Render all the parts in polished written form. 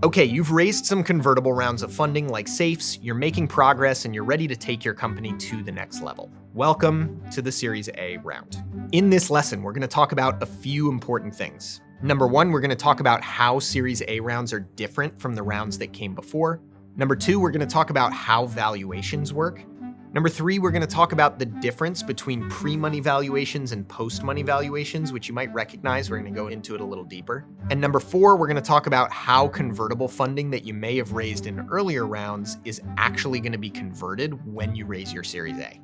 Okay, you've raised some convertible rounds of funding like safes, you're making progress, and you're ready to take your company to the next level. Welcome to the Series A round. In this lesson, we're going to talk about a few important things. Number one, we're going to talk about how Series A rounds are different from the rounds that came before. Number two, we're going to talk about how valuations work. Number three, we're going to talk about the difference between pre-money valuations and post-money valuations, which you might recognize. We're going to go into it a little deeper. And number four, we're going to talk about how convertible funding that you may have raised in earlier rounds is actually going to be converted when you raise your Series A.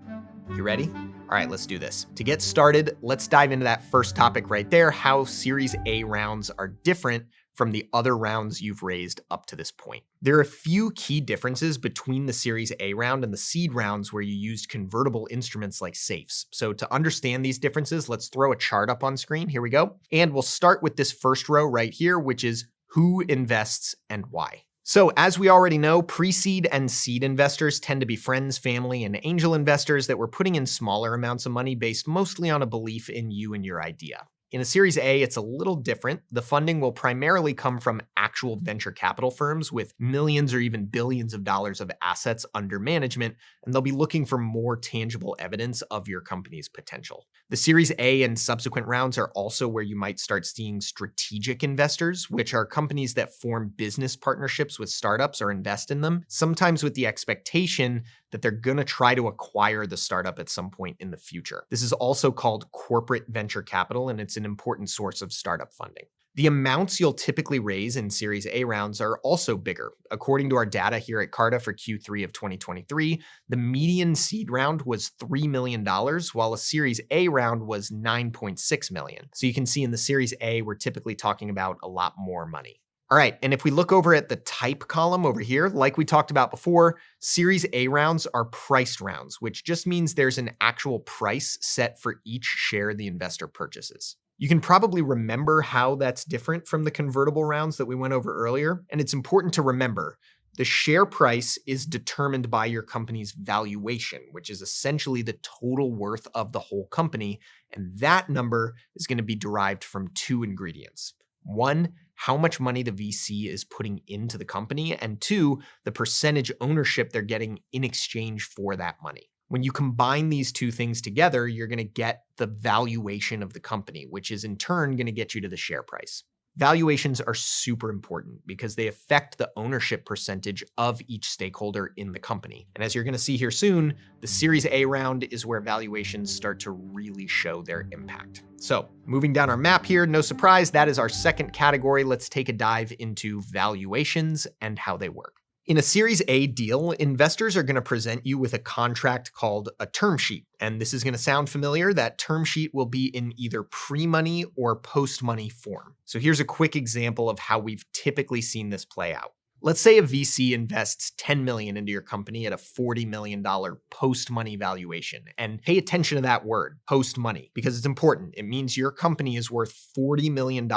You ready? All right, let's do this. To get started, let's dive into that first topic right there, how Series A rounds are different from the other rounds you've raised up to this point. There are a few key differences between the Series A round and the seed rounds where you used convertible instruments like safes. So to understand these differences, let's throw a chart up on screen. Here we go. And we'll start with this first row right here, which is who invests and why. So as we already know, pre-seed and seed investors tend to be friends, family, and angel investors that were putting in smaller amounts of money based mostly on a belief in you and your idea. In a Series A, it's a little different. The funding will primarily come from actual venture capital firms with millions or even billions of dollars of assets under management, and they'll be looking for more tangible evidence of your company's potential. The Series A and subsequent rounds are also where you might start seeing strategic investors, which are companies that form business partnerships with startups or invest in them, sometimes with the expectation that they're going to try to acquire the startup at some point in the future. This is also called corporate venture capital, and it's an important source of startup funding. The amounts you'll typically raise in Series A rounds are also bigger. According to our data here at Carta for Q3 of 2023, the median seed round was $3 million, while a Series A round was $9.6 million. So you can see in the Series A, we're typically talking about a lot more money. All right, and if we look over at the type column over here, like we talked about before, Series A rounds are priced rounds, which just means there's an actual price set for each share the investor purchases. You can probably remember how that's different from the convertible rounds that we went over earlier, and it's important to remember the share price is determined by your company's valuation, which is essentially the total worth of the whole company, and that number is going to be derived from two ingredients. One, how much money the VC is putting into the company, and two, the percentage ownership they're getting in exchange for that money. When you combine these two things together, you're going to get the valuation of the company, which is in turn going to get you to the share price. Valuations are super important because they affect the ownership percentage of each stakeholder in the company. And as you're going to see here soon, the Series A round is where valuations start to really show their impact. So moving down our map here, no surprise, that is our second category. Let's take a dive into valuations and how they work. In a Series A deal, investors are going to present you with a contract called a term sheet. And this is going to sound familiar. That term sheet will be in either pre-money or post-money form. So here's a quick example of how we've typically seen this play out. Let's say a VC invests $10 million into your company at a $40 million post-money valuation. And pay attention to that word, post-money, because it's important. It means your company is worth $40 million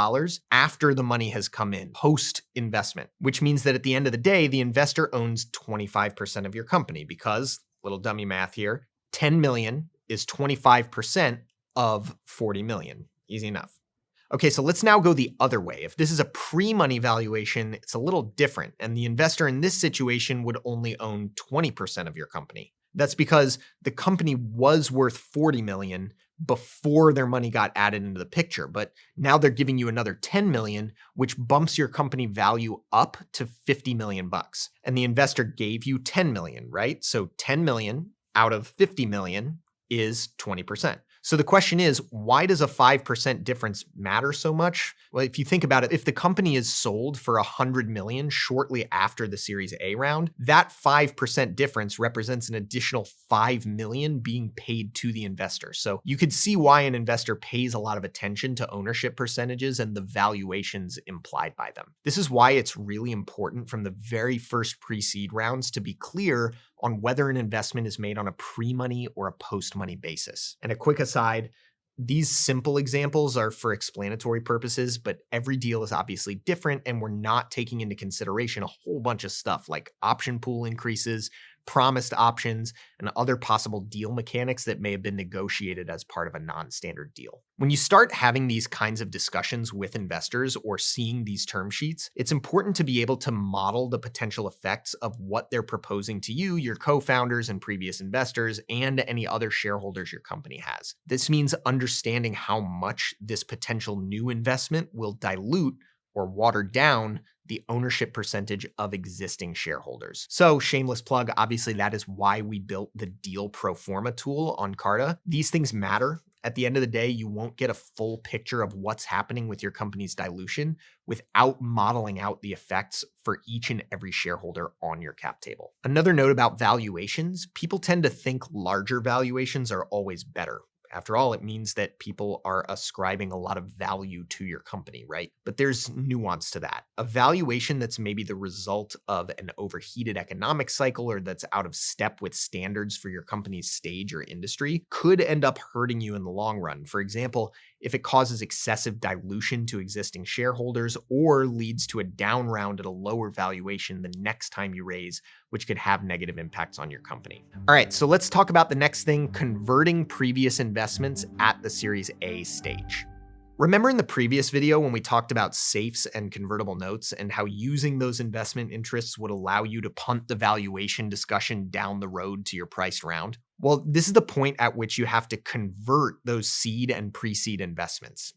after the money has come in, post-investment, which means that at the end of the day, the investor owns 25% of your company because, little dummy math here, 10 million is 25% of 40 million. Easy enough. Okay, so let's now go the other way. If this is a pre-money valuation, it's a little different, and the investor in this situation would only own 20% of your company. That's because the company was worth 40 million before their money got added into the picture, but now they're giving you another 10 million, which bumps your company value up to 50 million bucks. And the investor gave you 10 million, right? So 10 million out of 50 million is 20%. So the question is, why does a 5% difference matter so much? Well, if you think about it, if the company is sold for 100 million shortly after the Series A round, that 5% difference represents an additional 5 million being paid to the investor. So you could see why an investor pays a lot of attention to ownership percentages and the valuations implied by them. This is why it's really important from the very first pre-seed rounds to be clear on whether an investment is made on a pre-money or a post-money basis. And a quick aside, these simple examples are for explanatory purposes, but every deal is obviously different, and we're not taking into consideration a whole bunch of stuff like option pool increases, promised options, and other possible deal mechanics that may have been negotiated as part of a non-standard deal. When you start having these kinds of discussions with investors or seeing these term sheets, it's important to be able to model the potential effects of what they're proposing to you, your co-founders and previous investors, and any other shareholders your company has. This means understanding how much this potential new investment will dilute or water down the ownership percentage of existing shareholders. So, shameless plug, obviously that is why we built the deal pro forma tool on Carta. These things matter. At the end of the day, you won't get a full picture of what's happening with your company's dilution without modeling out the effects for each and every shareholder on your cap table. Another note about valuations, people tend to think larger valuations are always better. After all, it means that people are ascribing a lot of value to your company, right? But there's nuance to that. A valuation that's maybe the result of an overheated economic cycle or that's out of step with standards for your company's stage or industry could end up hurting you in the long run. For example, if it causes excessive dilution to existing shareholders or leads to a down round at a lower valuation the next time you raise, which could have negative impacts on your company. All right, so let's talk about the next thing, converting previous investments at the Series A stage. Remember in the previous video when we talked about safes and convertible notes and how using those investment interests would allow you to punt the valuation discussion down the road to your priced round? Well, this is the point at which you have to convert those seed and pre-seed investments.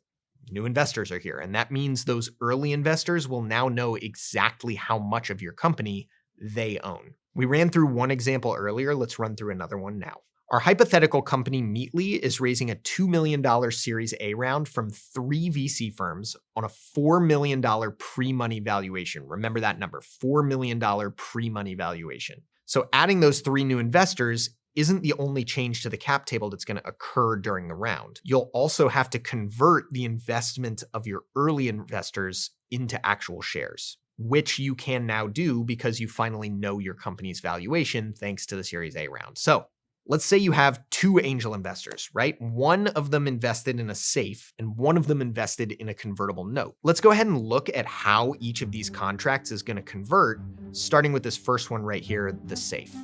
New investors are here, and that means those early investors will now know exactly how much of your company they own. We ran through one example earlier. Let's run through another one now. Our hypothetical company, Meatly, is raising a $2 million Series A round from 3 VC firms on a $4 million pre-money valuation. Remember that number, $4 million pre-money valuation. So adding those 3 new investors isn't the only change to the cap table that's going to occur during the round. You'll also have to convert the investment of your early investors into actual shares, which you can now do because you finally know your company's valuation thanks to the Series A round. So let's say you have 2 angel investors, right? One of them invested in a safe and one of them invested in a convertible note. Let's go ahead and look at how each of these contracts is going to convert, starting with this first one right here, the safe.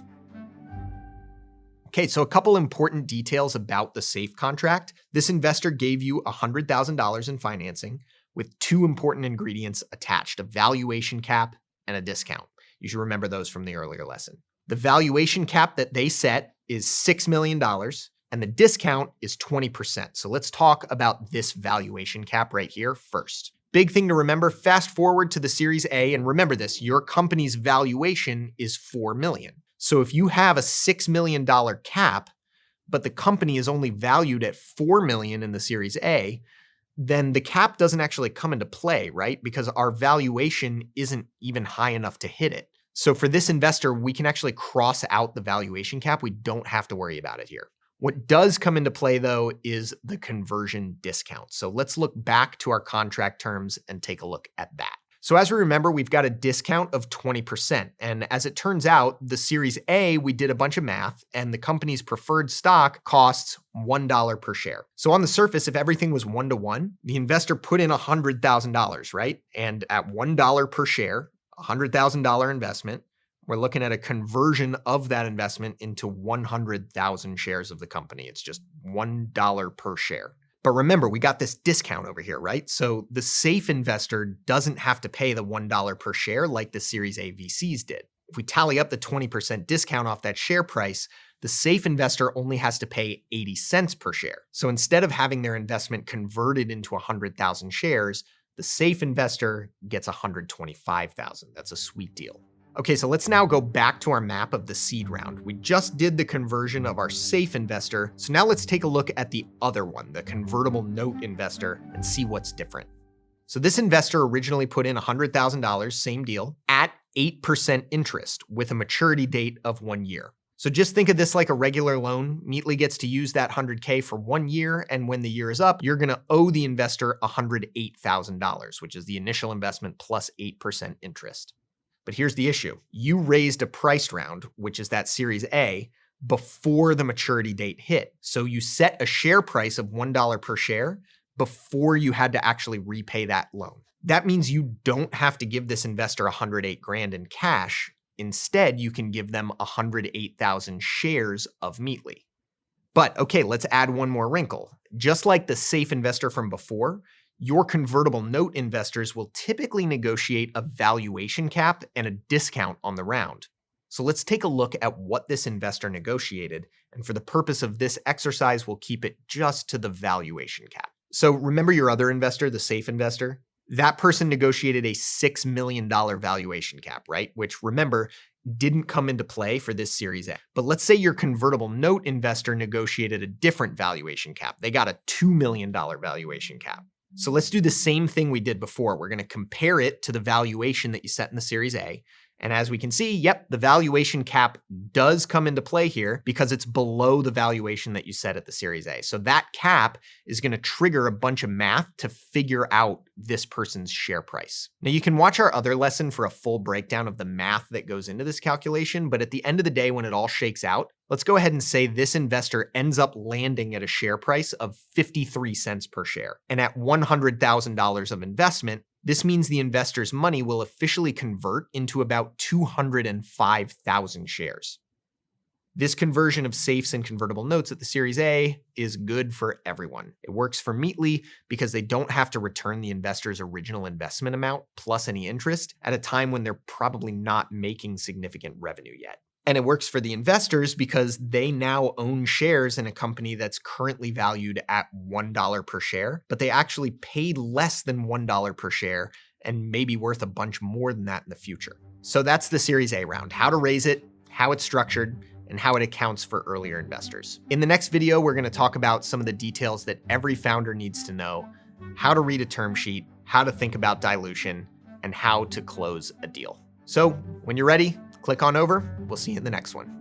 Okay, so a couple important details about the safe contract. This investor gave you $100,000 in financing with 2 important ingredients attached, a valuation cap and a discount. You should remember those from the earlier lesson. The valuation cap that they set is $6 million and the discount is 20%. So let's talk about this valuation cap right here first. Big thing to remember, fast forward to the Series A, and remember this, your company's valuation is $4 million. So if you have a $6 million cap, but the company is only valued at $4 million in the Series A, then the cap doesn't actually come into play, right? Because our valuation isn't even high enough to hit it. So for this investor, we can actually cross out the valuation cap. We don't have to worry about it here. What does come into play, though, is the conversion discount. So let's look back to our contract terms and take a look at that. So as we remember, we've got a discount of 20%. And as it turns out, the Series A, we did a bunch of math, and the company's preferred stock costs $1 per share. So on the surface, if everything was 1-to-1, the investor put in $100,000, right? And at $1 per share, $100,000 investment, we're looking at a conversion of that investment into 100,000 shares of the company. It's just $1 per share. But remember, we got this discount over here, right? So the safe investor doesn't have to pay the $1 per share like the Series A VCs did. If we tally up the 20% discount off that share price, the safe investor only has to pay 80 cents per share. So instead of having their investment converted into 100,000 shares, the safe investor gets 125,000. That's a sweet deal. Okay, so let's now go back to our map of the seed round. We just did the conversion of our safe investor. So now let's take a look at the other one, the convertible note investor, and see what's different. So this investor originally put in $100,000, same deal, at 8% interest with a maturity date of 1 year. So just think of this like a regular loan. Meatly gets to use that $100K for 1 year, and when the year is up, you're gonna owe the investor $108,000, which is the initial investment plus 8% interest. But here's the issue. You raised a priced round, which is that Series A, before the maturity date hit. So you set a share price of $1 per share before you had to actually repay that loan. That means you don't have to give this investor $108,000 in cash Instead, you can give them 108,000 shares of Meatly. But okay, let's add one more wrinkle. Just like the safe investor from before, your convertible note investors will typically negotiate a valuation cap and a discount on the round. So let's take a look at what this investor negotiated, and for the purpose of this exercise, we'll keep it just to the valuation cap. So remember your other investor, the safe investor? That person negotiated a $6 million valuation cap, right? Which, remember, didn't come into play for this Series A. But let's say your convertible note investor negotiated a different valuation cap. They got a $2 million valuation cap. So let's do the same thing we did before. We're going to compare it to the valuation that you set in the Series A. And as we can see, yep, the valuation cap does come into play here because it's below the valuation that you set at the Series A. So that cap is going to trigger a bunch of math to figure out this person's share price. Now you can watch our other lesson for a full breakdown of the math that goes into this calculation, but at the end of the day, when it all shakes out, let's go ahead and say this investor ends up landing at a share price of 53 cents per share. And at $100,000 of investment, this means the investor's money will officially convert into about 205,000 shares. This conversion of safes and convertible notes at the Series A is good for everyone. It works for Meatly because they don't have to return the investor's original investment amount plus any interest at a time when they're probably not making significant revenue yet. And it works for the investors because they now own shares in a company that's currently valued at $1 per share, but they actually paid less than $1 per share and maybe worth a bunch more than that in the future. So that's the Series A round, how to raise it, how it's structured, and how it accounts for earlier investors. In the next video, we're going to talk about some of the details that every founder needs to know, how to read a term sheet, how to think about dilution, and how to close a deal. So when you're ready, click on over. We'll see you in the next one.